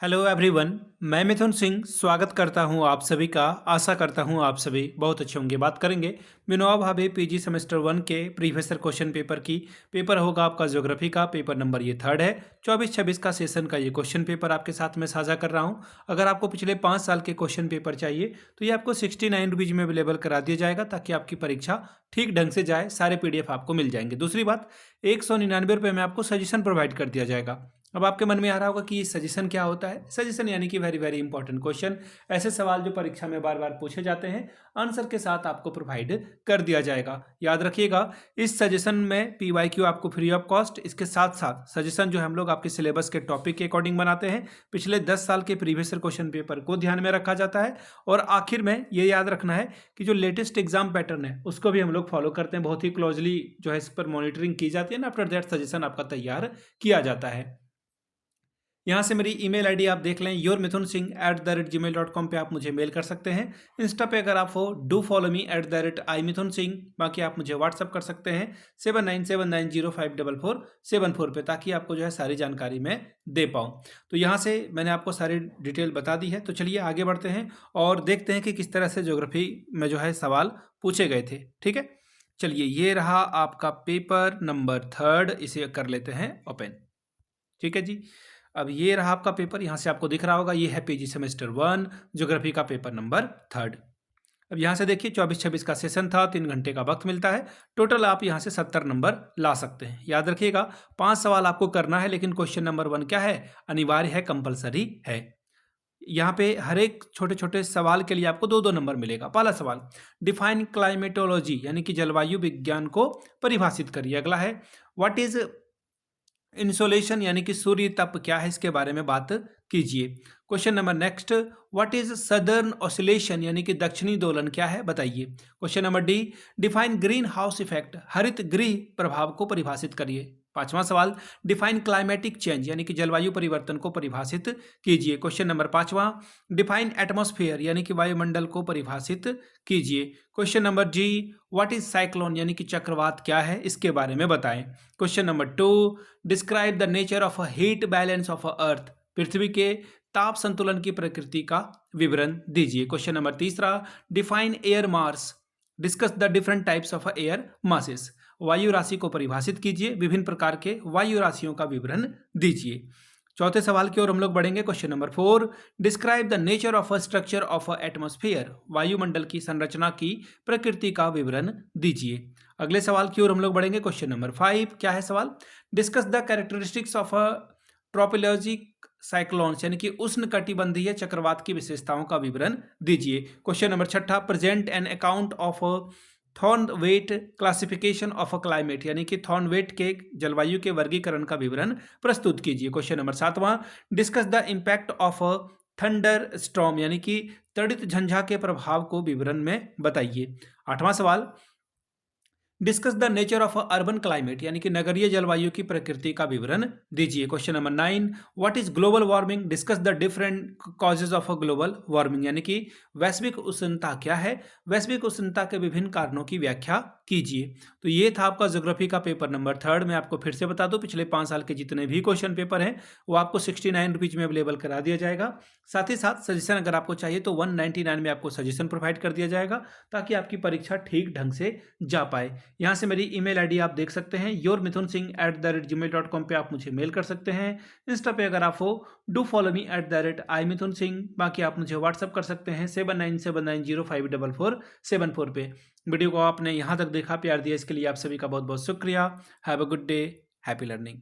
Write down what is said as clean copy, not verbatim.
Hello everyone. मैं मिथुन सिंह स्वागत करता हूं आप सभी का। आशा करता हूं आप सभी बहुत अच्छे होंगे। बात करेंगे विनोबा भावे पीजी सेमेस्टर 1 के प्रीवियस ईयर क्वेश्चन पेपर की। पेपर होगा आपका ज्योग्राफी का। पेपर नंबर ये थर्ड है। 24-26 का सेशन का ये क्वेश्चन पेपर आपके साथ में साझा कर रहा हूं। अगर आपको पिछले 5 साल के क्वेश्चन पेपर चाहिए तो ये आपको 69 रुपीज़ में अवेलेबल करा दिया जाएगा ताकि आपकी परीक्षा ठीक ढंग से जाए। सारे पीडीएफ आपको मिल जाएंगे। दूसरी बात, 199 रुपये में आपको सजेशन प्रोवाइड कर दिया जाएगा। अब आपके मन में आ रहा होगा कि सजेशन क्या होता है। सजेशन यानी कि वेरी वेरी इंपॉर्टेंट क्वेश्चन, ऐसे सवाल जो परीक्षा में बार बार पूछे जाते हैं, आंसर के साथ आपको प्रोवाइड कर दिया जाएगा। याद रखिएगा, इस सजेशन में पीवाईक्यू आपको फ्री ऑफ कॉस्ट। इसके साथ साथ सजेशन जो हम लोग आपके सिलेबस के टॉपिक के अकॉर्डिंग बनाते हैं, पिछले 10 साल के प्रीवियस ईयर क्वेश्चन पेपर को ध्यान में रखा जाता है। और आखिर में ये याद रखना है कि जो लेटेस्ट एग्जाम पैटर्न है उसको भी हम लोग फॉलो करते हैं। बहुत ही क्लोजली जो है इस पर मॉनिटरिंग की जाती है ना। आफ्टर दैट सजेशन आपका तैयार किया जाता है। यहाँ से मेरी ईमेल आईडी आप देख लें, yourmithunsingh@gmail.com पे आप मुझे मेल कर सकते हैं। इंस्टा पे अगर आप हो, डू फॉलो मी @imithunsingh। बाकी आप मुझे व्हाट्सअप कर सकते हैं 7979054474 पे, ताकि आपको जो है सारी जानकारी मैं दे पाऊँ। तो यहाँ से मैंने आपको सारी डिटेल बता दी है। तो चलिए आगे बढ़ते हैं और देखते हैं कि किस तरह से ज्योग्राफी में जो है सवाल पूछे गए थे। ठीक है, चलिए ये रहा आपका पेपर नंबर थर्ड। इसे कर लेते हैं ओपन। ठीक है जी। अब ये रहा आपका पेपर, यहाँ से आपको दिख रहा होगा, ये है पीजी सेमेस्टर 1 ज्योग्राफी का पेपर नंबर थर्ड। अब यहाँ से देखिए 24-26 का सेशन था, 3 घंटे का वक्त मिलता है। टोटल आप यहाँ से 70 नंबर ला सकते हैं। याद रखिएगा 5 सवाल आपको करना है, लेकिन क्वेश्चन नंबर 1 क्या है, अनिवार्य है, कंपलसरी है। यहाँ पे हर एक छोटे छोटे सवाल के लिए आपको 2-2 नंबर मिलेगा। पहला सवाल, डिफाइन क्लाइमेटोलॉजी यानी कि जलवायु विज्ञान को परिभाषित करिए। अगला है, व्हाट इज इंसोलेशन यानी कि सूर्य तप क्या है, इसके बारे में बात कीजिए। Question number next, what is southern oscillation यानी कि दक्षिणी दोलन क्या है, बताइए। Question number D, define green house effect हरित गृह प्रभाव को परिभाषित करिए। पांचवा सवाल, डिफाइन क्लाइमेटिक चेंज यानी कि जलवायु परिवर्तन को परिभाषित कीजिए। क्वेश्चन नंबर पांचवा, डिफाइन एटमॉस्फेयर यानी कि वायुमंडल को परिभाषित कीजिए। क्वेश्चन नंबर जी, व्हाट इज साइक्लोन यानी कि चक्रवात क्या है, इसके बारे में बताएं। Question number 2, describe the nature of a heat balance of a earth पृथ्वी के ताप संतुलन की प्रकृति का विवरण दीजिए। क्वेश्चन नंबर तीसरा, define air mass discuss the different types of air masses वायु राशि को परिभाषित कीजिए, विभिन्न प्रकार के वायु राशियों का विवरण दीजिए। चौथे सवाल की ओर हम लोग बढ़ेंगे। Question number 4, describe the nature of a structure of a atmosphere वायुमंडल की संरचना की प्रकृति का विवरण दीजिए। अगले सवाल की ओर हम लोग बढ़ेंगे। क्वेश्चन नंबर 5 क्या है सवाल, discuss the characteristics of a tropical cyclones यानी कि उष्ण कटिबंधीय चक्रवात की विशेषताओं का विवरण दीजिए। Question number 6, present an account of Thornthwaite classification of a climate यानी कि थॉर्नवेट के जलवायु के वर्गीकरण का विवरण प्रस्तुत कीजिए। Question number 7, discuss the impact of a thunder storm यानी कि तड़ित झंझा के प्रभाव को विवरण में बताइए। आठवां सवाल, discuss the nature of urban climate यानी कि नगरीय जलवायु की प्रकृति का विवरण दीजिए। Question number 9, what is global warming discuss the different causes of a global warming यानी कि वैश्विक उष्णता क्या है, वैश्विक उष्णता के विभिन्न कारणों की व्याख्या कीजिए। तो ये था आपका ज्योग्राफी का पेपर नंबर थर्ड। मैं आपको फिर से बता दूं, पिछले 5 साल के जितने भी क्वेश्चन पेपर हैं वो आपको 69 रुपीज़ में अवेलेबल करा दिया जाएगा। साथ ही साथ सजेशन अगर आपको चाहिए तो 199 में आपको सजेशन प्रोवाइड कर दिया जाएगा ताकि आपकी परीक्षा ठीक ढंग से जा पाए। यहाँ से मेरी ईमेल आईडी आप देख सकते हैं, yourmithunsingh@gmail.com पे आप मुझे मेल कर सकते हैं। इंस्टा पे अगर आप हो, डू फॉलो मी @imithunsingh। बाकी आप मुझे व्हाट्सअप कर सकते हैं 7979054474 पे। वीडियो को आपने यहाँ तक देखा, प्यार दिया, इसके लिए आप सभी का बहुत बहुत शुक्रिया। Have a good day, happy learning.